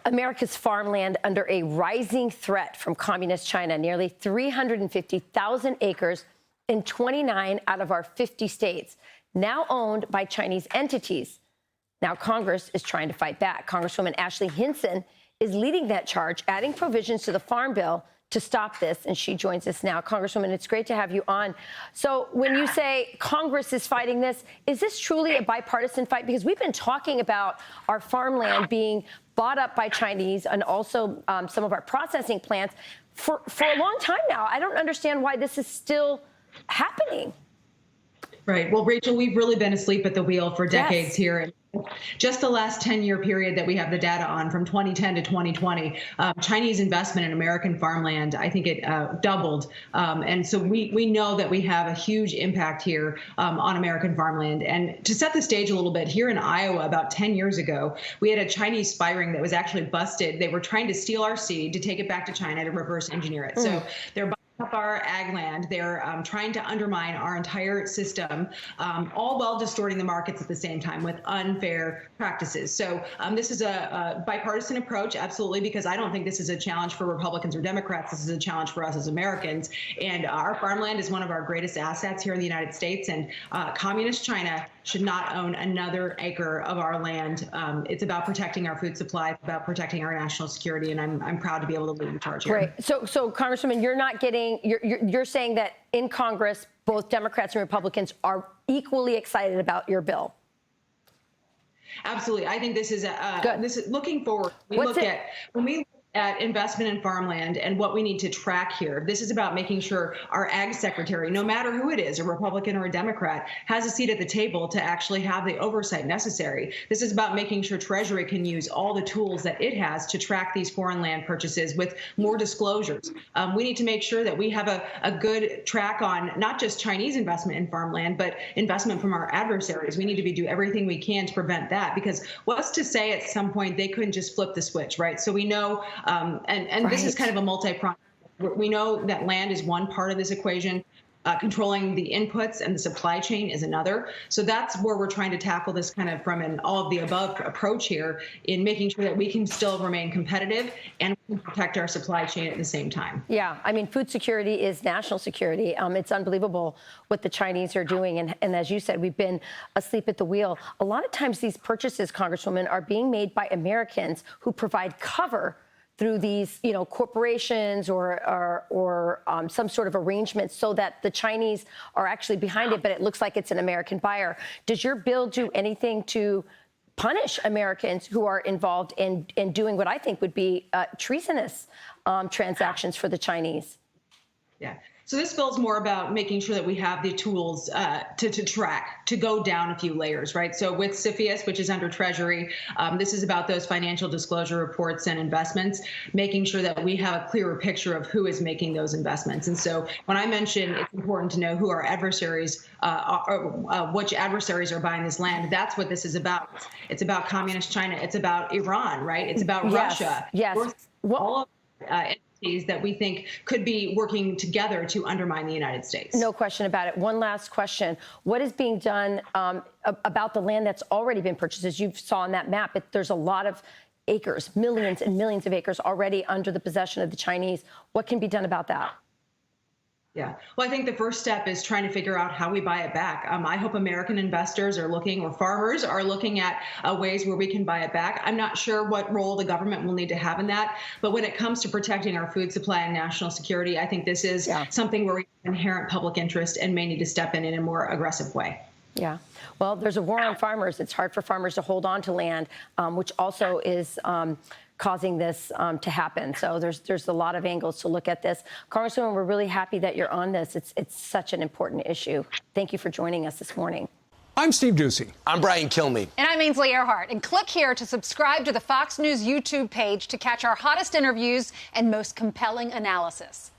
America's farmland under a rising threat from communist China. Nearly 350,000 acres in 29 out of our 50 states, now owned by Chinese entities. Now Congress is trying to fight back. Congresswoman Ashley Hinson is leading that charge, adding provisions to the Farm Bill to stop this, and she joins us now. Congresswoman, it's great to have you on. So when you say Congress is fighting this, is this truly a bipartisan fight? Because we've been talking about our farmland being bought up by Chinese and also some of our processing plants for a long time now. I don't understand why this is still happening. Right. Well, Rachel, we've really been asleep at the wheel for decades here. Just the last 10-year period that we have the data on, from 2010 to 2020, Chinese investment in American farmland, I think it doubled. And so we know that we have a huge impact here on American farmland. And to set the stage a little bit, here in Iowa about 10 years ago, we had a Chinese spy ring that was actually busted. They were trying to steal our seed to take it back to China to reverse engineer it. So they're up our ag land. They're trying to undermine our entire system, all while distorting the markets at the same time with unfair practices. So this is a bipartisan approach, absolutely, because I don't think this is a challenge for Republicans or Democrats. This is a challenge for us as Americans. And our farmland is one of our greatest assets here in the United States. And communist China should not own another acre of our land. It's about protecting our food supply, it's about protecting our national security, and I'm proud to be able to lead the charge here. Great. So Congresswoman, you're saying that in Congress, both Democrats and Republicans are equally excited about your bill. Absolutely. I think this is looking forward. When we look at investment in farmland and what we need to track here, this is about making sure our ag secretary, no matter who it is, a Republican or a Democrat, has a seat at the table to actually have the oversight necessary. This is about making sure Treasury can use all the tools that it has to track these foreign land purchases with more disclosures. We need to make sure that we have a good track on not just Chinese investment in farmland, but investment from our adversaries. We need to do everything we can to prevent that, because what's to say at some point they couldn't just flip the switch, right? So we know and this is kind of a multi-pronged. We know that land is one part of this equation. Controlling the inputs and the supply chain is another. So that's where we're trying to tackle this kind of from an all of the above approach here, in making sure that we can still remain competitive and protect our supply chain at the same time. Yeah, I mean, food security is national security. It's unbelievable what the Chinese are doing. And as you said, we've been asleep at the wheel. A lot of times these purchases, Congresswoman, are being made by Americans who provide cover through these, corporations or some sort of arrangement so that the Chinese are actually behind it, but it looks like it's an American buyer. Does your bill do anything to punish Americans who are involved in doing what I think would be treasonous transactions for the Chinese? Yeah. So this bill is more about making sure that we have the tools to track, to go down a few layers, right? So with CFIUS, which is under Treasury, this is about those financial disclosure reports and investments, making sure that we have a clearer picture of who is making those investments. And so when I mention it's important to know who our adversaries are, which adversaries are buying this land, that's what this is about. It's about communist China. It's about Iran, right? It's about Russia. Yes. All of that we think could be working together to undermine the United States. No question about it. One last question. What is being done about the land that's already been purchased? As you saw on that map, there's a lot of acres, millions and millions of acres already under the possession of the Chinese. What can be done about that? Yeah. Well, I think the first step is trying to figure out how we buy it back. I hope American investors are looking, or farmers are looking at ways where we can buy it back. I'm not sure what role the government will need to have in that. But when it comes to protecting our food supply and national security, I think this is something where we have inherent public interest and may need to step in a more aggressive way. Yeah. Well, there's a war on farmers. It's hard for farmers to hold on to land, which also is causing this to happen. So there's a lot of angles to look at this. Congresswoman, we're really happy that you're on this. It's such an important issue. Thank you for joining us this morning. I'm Steve Ducey. I'm Brian Kilmeade. And I'm Ainsley Earhart. And click here to subscribe to the Fox News YouTube page to catch our hottest interviews and most compelling analysis.